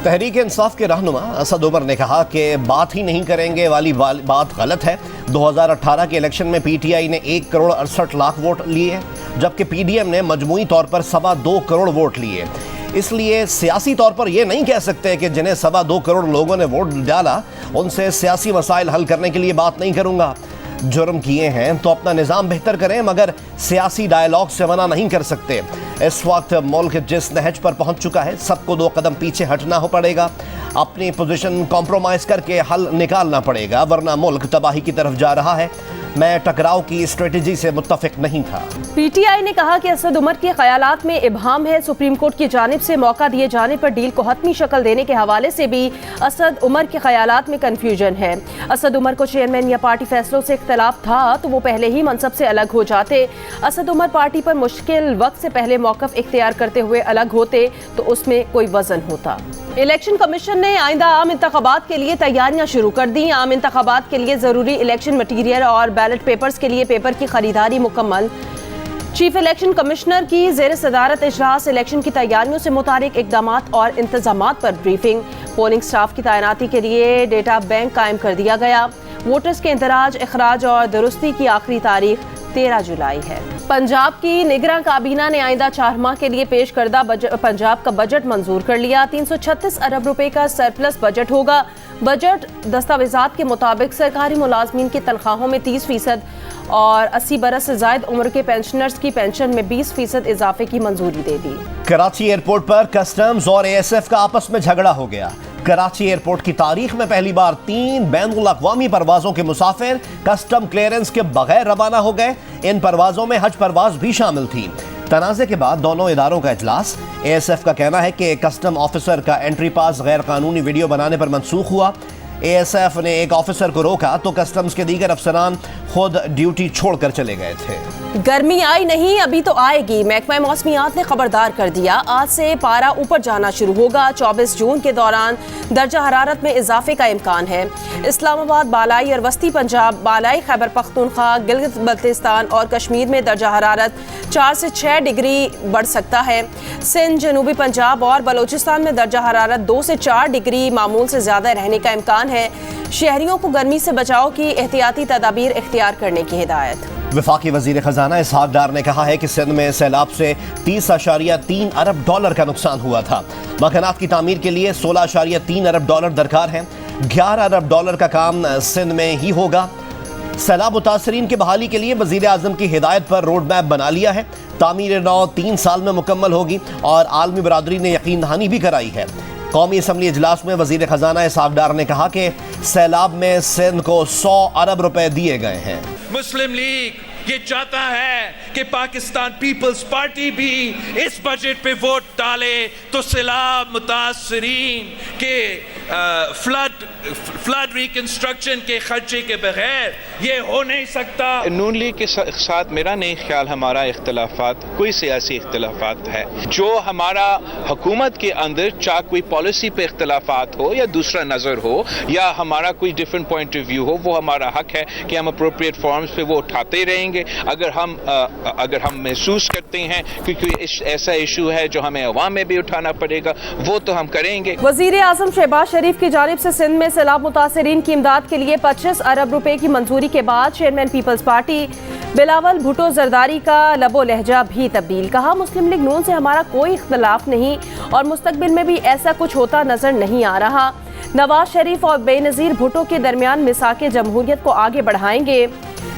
तहरीक इंसाफ के रहनुमा असद उमर ने कहा कि बात ही नहीं करेंगे वाली बात गलत है। 2018 के इलेक्शन में पीटीआई ने 1 करोड़ 68 लाख वोट लिए, जबकि पीडीएम ने मजमूई तौर पर 2.25 करोड़ वोट लिए। इसलिए सियासी तौर पर यह नहीं कह सकते कि जिन्हें 2.25 करोड़ लोगों ने वोट डाला उनसे सियासी मसाइल हल करने के लिए बात नहीं करूंगा। जुर्म किए हैं तो अपना निज़ाम बेहतर करें, मगर सियासी डायलॉग से मना नहीं कर सकते। इस वक्त मुल्क जिस नहज पर पहुंच चुका है, सबको 2 कदम पीछे हटना हो पड़ेगा, अपनी पोजीशन कॉम्प्रोमाइज़ करके हल निकालना पड़ेगा, वरना मुल्क तबाही की तरफ जा रहा है। मैं टकराव की स्ट्रेटजी से मुत्तफिक नहीं था। पीटीआई ने कहा कि असद उमर के ख्यालात में इब्हाम है। सुप्रीम कोर्ट की जानिब से मौका दिए जाने पर डील को हतमी शक्ल देने के हवाले से भी असद उमर के ख्यालात में कन्फ्यूजन है। असद उमर को चेयरमैन या पार्टी फैसलों से इख्तलाफ था तो वो पहले ही मनसब से अलग हो जाते। असद उमर पार्टी पर मुश्किल वक्त से पहले मौक़िफ़ इख्तियार करते हुए अलग होते तो उसमें कोई वजन होता। इलेक्शन कमीशन ने आइंदा आम इंतखाबात के लिए तैयारियां शुरू कर दी। आम इंतखाबात के लिए ज़रूरी इलेक्शन मटीरियल और बैलेट पेपर्स के लिए पेपर की खरीदारी मुकम्मल। चीफ इलेक्शन कमिश्नर की ज़ेर सदारत इजलास इलेक्शन की तैयारियों से मुतालिक इक़दामात और इंतजामात पर ब्रीफिंग। पोलिंग स्टाफ की तैनाती के लिए डेटा बैंक कायम कर दिया गया। वोटर्स के इंदराज, इखराज और दुरुस्ती की आखिरी तारीख 13 जुलाई है। पंजाब की निगरान काबीना ने आइंदा 4 माह के लिए पेश करदा पंजाब का बजट मंजूर कर लिया। 336 अरब रुपए का सरप्लस बजट होगा। बजट दस्तावेजात के मुताबिक सरकारी मुलाजमीन की तनख्वाहों में 30% और 80 बरस से जायद उम्र के पेंशनर्स की पेंशन में 20% इजाफे की मंजूरी दे दी। कराची एयरपोर्ट पर कस्टम्स और एएसएफ का आपस में झगड़ा हो गया। कराची एयरपोर्ट की तारीख में पहली बार 3 बैनुल अक़वामी परवाज़ों के मुसाफिर कस्टम क्लियरेंस के बगैर रवाना हो गए। इन परवाज़ों में हज परवाज़ भी शामिल थी। तनाज़े के बाद दोनों इदारों का इजलास। एएसएफ का कहना है कि कस्टम ऑफिसर का एंट्री पास गैर कानूनी वीडियो बनाने पर मनसूख हुआ। एएसएफ ने एक ऑफिसर को रोका तो कस्टम्स के दीगर अफसरान खुद ड्यूटी छोड़कर चले गए थे। गर्मी आई नहीं, अभी तो आएगी। महकमा मौसमियात ने खबरदार कर दिया, आज से पारा ऊपर जाना शुरू होगा। 24 जून के दौरान दर्जा हरारत में इजाफे का इम्कान है। इस्लामाबाद, बालाई और वस्ती पंजाब, बालाई खैबर पख्तूनख्वा, गिलगित बल्तिस्तान और कश्मीर में दर्जा हरारत 4 से 6 डिग्री बढ़ सकता है। सिंध, जनूबी पंजाब और बलोचिस्तान में दर्जा हरारत 2 से 4 डिग्री मामूल से ज़्यादा रहने का इम्कान है। शहरियों को गर्मी से बचाव की एहतियाती तदाबीर इख्तियार करने की हिदायत। वफाकी वज़ीर ख़जाना इसहाक डार ने कहा है कि सिंध में सैलाब से 30.3 अरब डॉलर का नुकसान हुआ था। मकानात की तामीर के लिए 16.3 अरब डॉलर दरकार हैं। 11 अरब डॉलर का काम सिंध में ही होगा। सैलाब मुतासरीन की बहाली के लिए वज़ीर आज़म की हिदायत पर रोड मैप बना लिया है। तामीर नौ 3 साल में मुकम्मल होगी और आलमी बरादरी ने यकीन दहानी भी कराई है। कौमी असम्बली इजलास में वज़ीर ख़जाना इसहाक डार ने कहा कि सैलाब में सिंध को 100 अरब रुपए दिए गए हैं। मुस्लिम लीग ये चाहता है कि पाकिस्तान पीपल्स पार्टी भी इस बजट पे वोट डाले तो सैलाब मुतासरीन के फ्लड रिकंस्ट्रक्शन के खर्चे के बगैर ये हो नहीं सकता। नून लीग के साथ मेरा नहीं ख्याल हमारा इख्तलाफात कोई सियासी इख्तलाफात है। जो हमारा हुकूमत के अंदर चाहे कोई पॉलिसी पे इख्तलाफात हो या दूसरा नज़र हो या हमारा कोई डिफरेंट पॉइंट ऑफ व्यू हो, वो हमारा हक है कि हम अप्रोप्रिएट फॉर्म्स पे वो उठाते रहेंगे। अगर हम महसूस करते हैं क्योंकि ऐसा इशू है जो हमें अवाम में भी उठाना पड़ेगा, वो तो हम करेंगे। वज़ीर आज़म शहबाज शरीफ की जानिब से सिंध में सैलाब मुतासरीन की इमदाद के लिए 25 अरब रुपए की मंजूरी के बाद chairman peoples party Bilawal Bhutto Zardari का लबो लहजा भी तब्दील। कहा, मुस्लिम लीग नून से हमारा कोई इख्तलाफ नहीं और मुस्तकबिल में भी ऐसा कुछ होता नजर नहीं आ रहा। नवाज शरीफ और बेनज़ीर भुट्टो के दरमियान मिसाके जमहूरियत को आगे बढ़ाएंगे।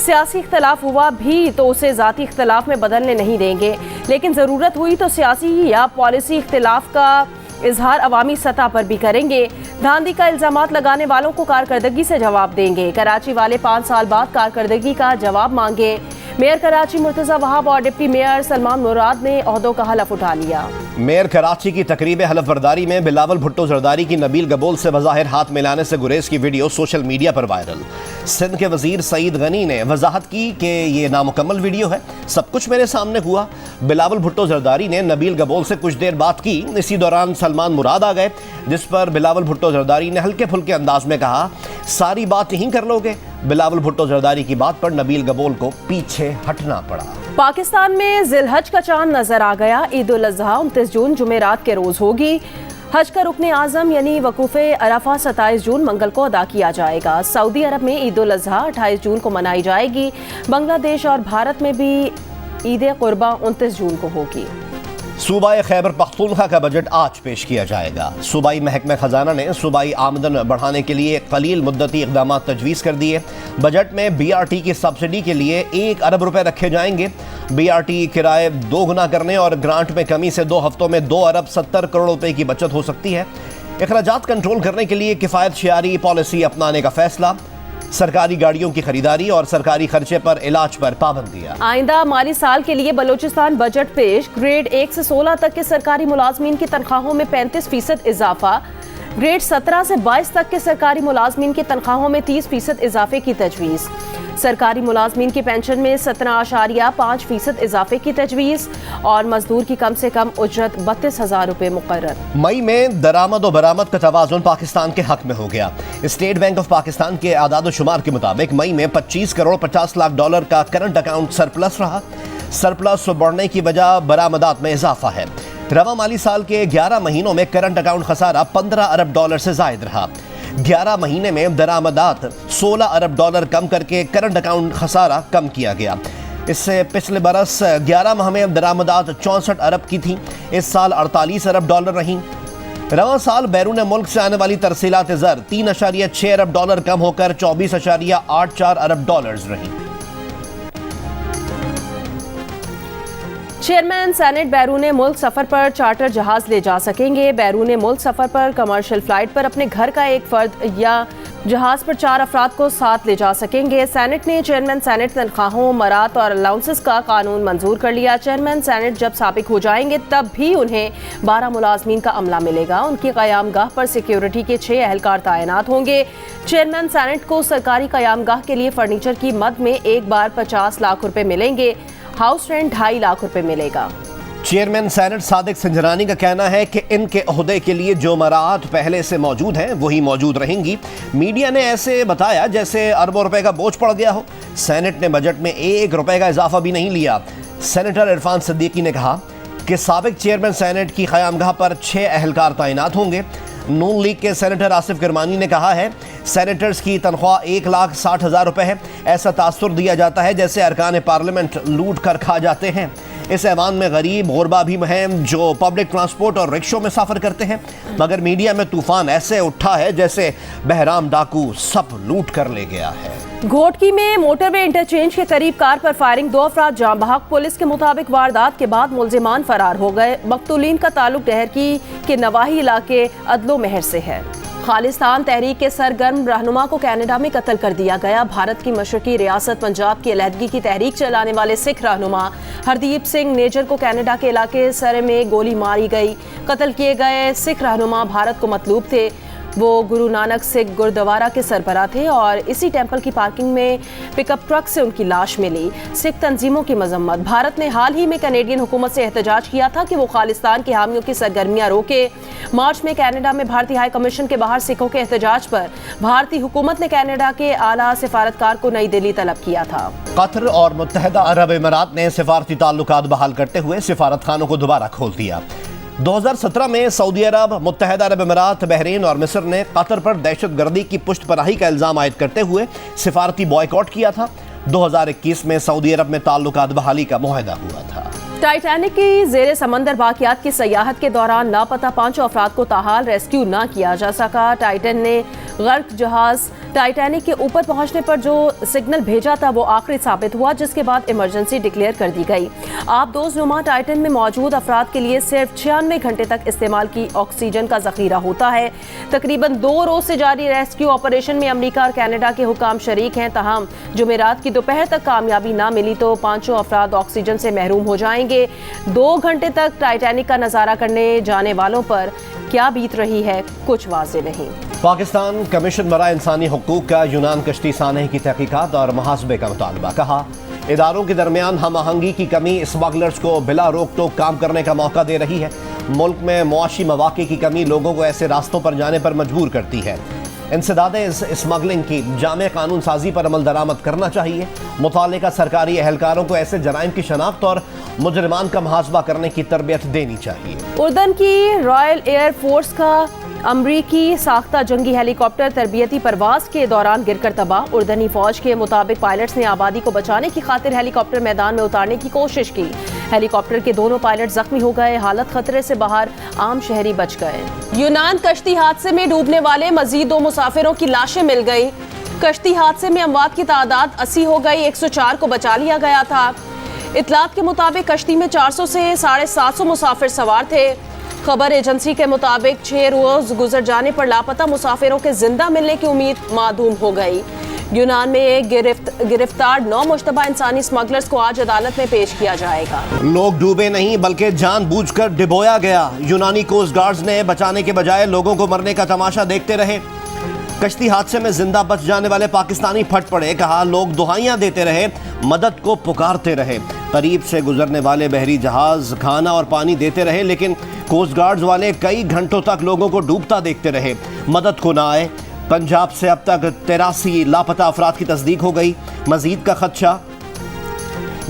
सियासी इख्तलाफ हुआ भी तो उसे ज़ाती इख्तलाफ में बदलने नहीं देंगे, लेकिन ज़रूरत हुई तो सियासी या पॉलिसी इख्तलाफ का इजहार अवामी सतह पर भी करेंगे। धांधी का इल्ज़ामात लगाने वालों को कारकर्दगी से जवाब देंगे। कराची वाले 5 साल बाद कारकर्दगी का जवाब मांगे। मेयर कराची मुर्तज़ा वहाब और डिप्टी मेयर सलमान मुराद ने ओहदों का हलफ उठा लिया। मेयर कराची की तकरीब हलफ बर्दारी में बिलावल भुट्टो जरदारी की नबील गबोल से बज़ाहिर हाथ मिलाने से गुरेज की वीडियो सोशल मीडिया पर वायरल। सिंध के वजीर सईद गनी ने वजाहत की कि ये नामुकम्मल वीडियो है, सब कुछ मेरे सामने हुआ। बिलावल भुट्टो जरदारी ने नबील गबोल से कुछ देर बात की। इसी दौरान सलमान मुराद आ गए, जिस पर बिलावल भुट्टो जरदारी ने हल्के फुल्के अंदाज में कहा, सारी बात यहीं कर लोगे। बिलावल भुट्टो जरदारी की बात पर नबील गबोल को पीछे हटना पड़ा। पाकिस्तान में जिलहज का चांद नजर आ गया। ईद उल अज़हा 29 जून जुमेरात के रोज होगी। حج کا رکن اعظم یعنی وقوف عرفہ 27 جون منگل کو ادا کیا جائے گا۔ سعودی عرب میں عید الاضحیٰ 28 جون کو منائی جائے گی۔ بنگلہ دیش اور بھارت میں بھی عید قرباں 29 جون کو ہوگی۔ صوبہ خیبر پختونخوا کا بجٹ آج پیش کیا جائے گا۔ صوبائی محکمہ خزانہ نے صوبائی آمدن بڑھانے کے لیے قلیل مدتی اقدامات تجویز کر دیے۔ بجٹ میں بی آر ٹی کی سبسڈی کے لیے 1 ارب روپے رکھے جائیں گے۔ بی آر ٹی کرائے 2 گنا کرنے اور گرانٹ میں کمی سے 2 ہفتوں میں 2 ارب 70 کروڑ روپے کی بچت ہو سکتی ہے۔ اخراجات کنٹرول کرنے کے لیے کفایت شعاری پالیسی اپنانے کا فیصلہ۔ سرکاری گاڑیوں کی خریداری اور سرکاری خرچے پر علاج پر پابندیاں۔ آئندہ مالی سال کے لیے بلوچستان بجٹ پیش۔ گریڈ 1 سے 16 تک کے سرکاری ملازمین کی تنخواہوں میں 35% اضافہ۔ گریڈ 17 سے 22 تک کے سرکاری ملازمین کی تنخواہوں میں 30% اضافے کی تجویز۔ سرکاری ملازمین کی پینشن میں 17.5% اضافے کی تجویز اور مزدور کی کم سے کم اجرت 32,000 روپے مقرر۔ مئی میں درآمد و برآمد کا توازن پاکستان کے حق میں ہو گیا۔ اسٹیٹ بینک آف پاکستان کے اعداد و شمار کے مطابق مئی میں 25 کروڑ 50 لاکھ ڈالر کا کرنٹ اکاؤنٹ سرپلس رہا۔ سرپلس بڑھنے کی وجہ برآمدات میں اضافہ ہے۔ رواں مالی سال کے 11 مہینوں میں کرنٹ اکاؤنٹ خسارہ 15 ارب ڈالر سے زائد رہا۔ 11 مہینے میں درآمدات 16 ارب ڈالر کم کر کے کرنٹ اکاؤنٹ خسارہ کم کیا گیا۔ اس سے پچھلے برس 11 ماہ میں درآمدات 64 ارب کی تھیں، اس سال 48 ارب ڈالر رہیں۔ رواں سال بیرون ملک سے آنے والی ترسیلات زر 3.6 ارب ڈالر کم ہو کر 24.84 ارب ڈالرز رہیں۔ چیئرمین سینٹ بیرون ملک سفر پر چارٹر جہاز لے جا سکیں گے۔ بیرون ملک سفر پر کمرشل فلائٹ پر اپنے گھر کا ایک فرد یا جہاز پر 4 افراد کو ساتھ لے جا سکیں گے۔ سینٹ نے چیئرمین سینٹ تنخواہوں، مرات اور الاؤنسز کا قانون منظور کر لیا۔ چیئرمین سینٹ جب سابق ہو جائیں گے تب بھی انہیں 12 ملازمین کا عملہ ملے گا۔ ان کی قیام گاہ پر سیکیورٹی کے 6 اہلکار تعینات ہوں گے۔ چیئرمین سینٹ کو سرکاری قیام گاہ کے لیے فرنیچر کی مد میں ایک بار 50 لاکھ روپے ملیں گے۔ ہاؤس رینٹ 2.5 لاکھ روپے ملے گا۔ چیئرمین سینٹ صادق سنجرانی کا کہنا ہے کہ ان کے عہدے کے لیے جو مراعات پہلے سے موجود ہیں وہی موجود رہیں گی۔ میڈیا نے ایسے بتایا جیسے اربوں روپے کا بوجھ پڑ گیا ہو۔ سینٹ نے بجٹ میں 1 روپے کا اضافہ بھی نہیں لیا۔ سینیٹر عرفان صدیقی نے کہا کہ سابق چیئرمین سینٹ کی قیام گاہ پر 6 اہلکار تعینات ہوں گے۔ نون لیگ کے سینیٹر آصف کرمانی نے کہا ہے سینیٹرز کی تنخواہ 1,60,000 روپے ہے۔ ایسا تاثر دیا جاتا ہے جیسے ارکان پارلیمنٹ لوٹ کر کھا جاتے ہیں۔ اس ایوان میں غریب غربا بھی ہیں جو پبلک ٹرانسپورٹ اور رکشوں میں سفر کرتے ہیں، مگر میڈیا میں طوفان ایسے اٹھا ہے جیسے بہرام ڈاکو سب لوٹ کر لے گیا ہے۔ گھوٹکی میں موٹر وے انٹرچینج کے قریب کار پر فائرنگ، 2 افراد جاں بحق۔ پولیس کے مطابق واردات کے بعد ملزمان فرار ہو گئے۔ مقتولین کا تعلق ڈہرکی کے نواحی علاقے عدل و مہر سے ہے۔ خالصتان تحریک کے سرگرم رہنما کو کینیڈا میں قتل کر دیا گیا۔ بھارت کی مشرقی ریاست پنجاب کی علیحدگی کی تحریک چلانے والے سکھ رہنما ہردیپ سنگھ نیجر کو کینیڈا کے علاقے سرے میں گولی ماری گئی۔ قتل کیے گئے سکھ رہنما بھارت کو مطلوب تھے۔ وہ گرو نانک سکھ گردوارہ کے سربراہ تھے اور اسی ٹیمپل کی پارکنگ میں پک اپ ٹرک سے ان کی لاش ملی۔ سکھ تنظیموں کی مذمت، بھارت نے حال ہی میں کینیڈین حکومت سے احتجاج کیا تھا کہ وہ خالصتان کے حامیوں کی سرگرمیاں روکے۔ مارچ میں کینیڈا میں بھارتی ہائی کمیشن کے باہر سکھوں کے احتجاج پر بھارتی حکومت نے کینیڈا کے اعلیٰ سفارتکار کو نئی دہلی طلب کیا تھا۔ قطر اور متحدہ عرب امارات نے سفارتی تعلقات بحال کرتے ہوئے سفارت خانوں کو دوبارہ کھول دیا۔ 2017 میں سعودی عرب، متحدہ عرب امارات، بحرین اور مصر نے قطر پر دہشت گردی کی پشت پناہی کا الزام عائد کرتے ہوئے سفارتی بائیکاٹ کیا تھا۔ 2021 میں سعودی عرب میں تعلقات بحالی کا معاہدہ ہوا تھا۔ ٹائٹینک کی زیر سمندر باقیات کی سیاحت کے دوران لاپتہ 5 افراد کو تاحال ریسکیو نہ کیا جا سکا۔ ٹائٹن نے غرق جہاز ٹائٹینک کے اوپر پہنچنے پر جو سگنل بھیجا تھا وہ آخری ثابت ہوا، جس کے بعد ایمرجنسی ڈکلیئر کر دی گئی۔ آبدوز نما ٹائٹن میں موجود افراد کے لیے صرف 96 گھنٹے تک استعمال کی آکسیجن کا ذخیرہ ہوتا ہے۔ تقریباً 2 روز سے جاری ریسکیو آپریشن میں امریکہ اور کینیڈا کے حکام شریک ہیں، تاہم جمعرات کی دوپہر تک کامیابی نہ ملی تو 5 افراد آکسیجن سے محروم ہو جائیں گے۔ 2 گھنٹے تک ٹائٹینک کا نظارہ کرنے جانے والوں پر کیا بیت رہی ہے کچھ واضح نہیں۔ پاکستان کمیشن برائے انسانی حقوق کا یونان کشتی سانحے کی تحقیقات اور محاسبے کا مطالبہ، کہا اداروں کے درمیان ہم آہنگی کی کمی اسمگلرز کو بلا روک ٹوک کام کرنے کا موقع دے رہی ہے۔ ملک میں معاشی مواقع کی کمی لوگوں کو ایسے راستوں پر جانے پر مجبور کرتی ہے۔ انسداد اسمگلنگ کی جامع قانون سازی پر عمل درآمد کرنا چاہیے۔ متعلقہ سرکاری اہلکاروں کو ایسے جرائم کی شناخت اور मुजरिमान का मुहासबा करने की तरबियत देनी चाहिए। उर्दन की रॉयल एयर फोर्स का अमरीकी साख्ता जंगी हेलीकॉप्टर तरबियती परवाज के दौरान गिरकर तबाह। उर्दनी फौज के मुताबिक पायलट्स ने आबादी को बचाने की खातिर हेलीकॉप्टर मैदान में उतारने की कोशिश की। हेलीकॉप्टर के दोनों पायलट जख्मी हो गए, हालत खतरे से बाहर, आम शहरी बच गए। यूनान कश्ती हादसे में डूबने वाले मजीद 2 मुसाफिरों की लाशें मिल गई। कश्ती हादसे में अमवात की तादाद 80 हो गई, 104 को बचा लिया गया था। इतलात के मुताबिक कश्ती में 400 से 750 मुसाफिर सवार थे। खबर एजेंसी के मुताबिक 6 रोज गुजर जाने पर लापता मुसाफिरों के जिंदा मिलने की उम्मीद मादूम हो गई। यूनान में एक गिरफ्तार 9 मुश्तबा इंसानी स्मगलर्स को आज अदालत में पेश किया जाएगा। लोग डूबे नहीं बल्कि जानबूझकर डिबोया गया। यूनानी कोस्ट गार्ड्स ने बचाने के बजाय लोगों को मरने का तमाशा देखते रहे। कश्ती हादसे में जिंदा बच जाने वाले पाकिस्तानी फट पड़े, कहा लोग दुहाइयां देते रहे, मदद को पुकारते रहे। करीब से गुजरने वाले बहरी जहाज खाना और पानी देते रहे, लेकिन कोस्ट गार्ड्स वाले कई घंटों तक लोगों को डूबता देखते रहे, मदद को ना आए। पंजाब से अब तक 83 लापता अफराद की तस्दीक हो गई, मजीद का खदशा।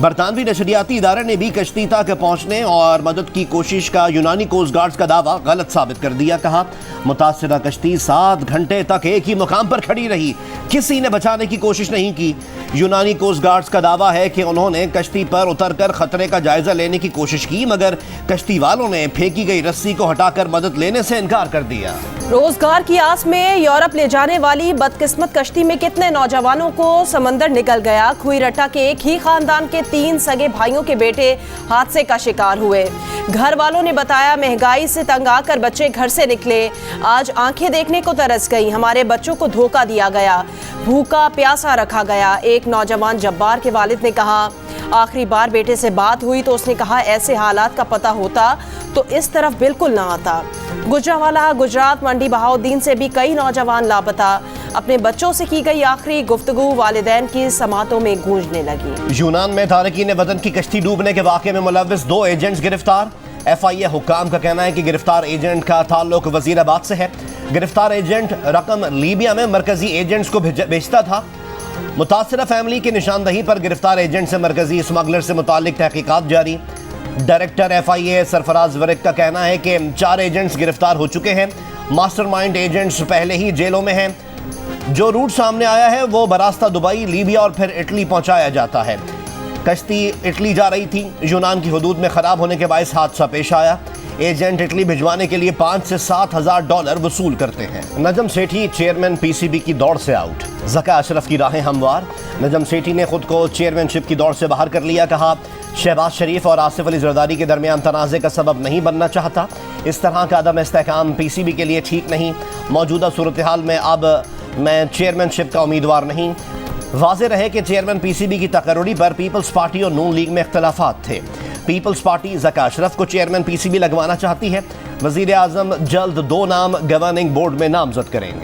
बरतानवी नशरियाती इदारे ने भी कश्ती तक पहुंचने और मदद की कोशिश का यूनानी कोस्ट गार्ड्स का दावा गलत साबित कर दिया। कहा मुतासिरा कश्ती 7 घंटे तक एक ही मुकाम पर खड़ी रही, किसी ने बचाने की कोशिश नहीं की। यूनानी कोस्ट गार्ड्स का दावा है कि उन्होंने कश्ती पर उतरकर खतरे का जायजा लेने की कोशिश की, मगर कश्ती वालों ने फेंकी गई रस्सी को हटाकर मदद लेने से इनकार कर दिया। रोजगार की आस में यूरोप ले जाने वाली बदकिस्मत कश्ती में कितने नौजवानों को समंदर निकल गया। खुईरट्टा के एक ही खानदान के 3 सगे भाइयों के बेटे हादसे का शिकार हुए। घर वालों ने बताया महंगाई से तंग आकर बच्चे घर से निकले, आज आंखें देखने को तरस गई, हमारे बच्चों को धोखा दिया गया, भूखा प्यासा रखा गया। एक नौजवान जब्बार के वालिद ने कहा आखिरी बार बेटे से बात हुई तो उसने कहा ऐसे हालात का पता होता तो इस तरफ बिल्कुल ना आता। गुजरांवाला गुजरात मंडी बहाउद्दीन से भी कई नौजवान लापता, अपने बच्चों से की गई आखिरी गुफ्तगू वालिदैन की समातों में गूंजने लगी। यूनान में तारकीन वतन की कश्ती डूबने के वाक़े में मुलव्विस 2 एजेंट्स गिरफ्तार। FIA हुक्काम का कहना है कि गिरफ्तार एजेंट का ताल्लुक वजीराबाद से है। गिरफ्तार एजेंट रकम लीबिया में मरकजी एजेंट्स को भेजता था। मुतासिरा फैमिली की निशानदही पर गिरफ्तार एजेंट से मरकजी स्मगलर से मुतालिक तहकीकात जारी। डायरेक्टर FIA सरफराज वरिक का कहना है कि 4 एजेंट्स गिरफ्तार हो चुके हैं। मास्टरमाइंड एजेंट्स पहले ही जेलों में हैं। जो रूट सामने आया है वो बरास्ता दुबई, लीबिया और फिर इटली पहुंचाया जाता है। कश्ती इटली जा रही थी, यूनान की हुदूद में खराब होने के बायस हादसा पेश आया। एजेंट इटली भिजवाने के लिए 5 से 7 हज़ार डॉलर वसूल करते हैं। नजम सेठी चेयरमैन PCB की दौड़ से आउट, ज़का अशरफ की राहें हमवार। नजम सेठी ने खुद को चेयरमैनशिप की दौड़ से बाहर कर लिया। कहा शहबाज शरीफ और आसिफ अली जरदारी के दरमियान तनाज़े का सबब नहीं बनना चाहता। इस तरह का अदम इस्तेहकाम PCB के लिए ठीक नहीं। मौजूदा सूरत हाल में अब मैं चेयरमैनशिप का उम्मीदवार नहीं। वाज़ेह रहे कि चेयरमैन PCB की तकर्री पर पीपल्स पार्टी और नून लीग में इख्तलाफात थे। पीपल्स पार्टी ज़का अशरफ को चेयरमैन PCB लगवाना चाहती है। वज़ीर आज़म जल्द 2 नाम गवर्निंग बोर्ड में नामजद करेंगे।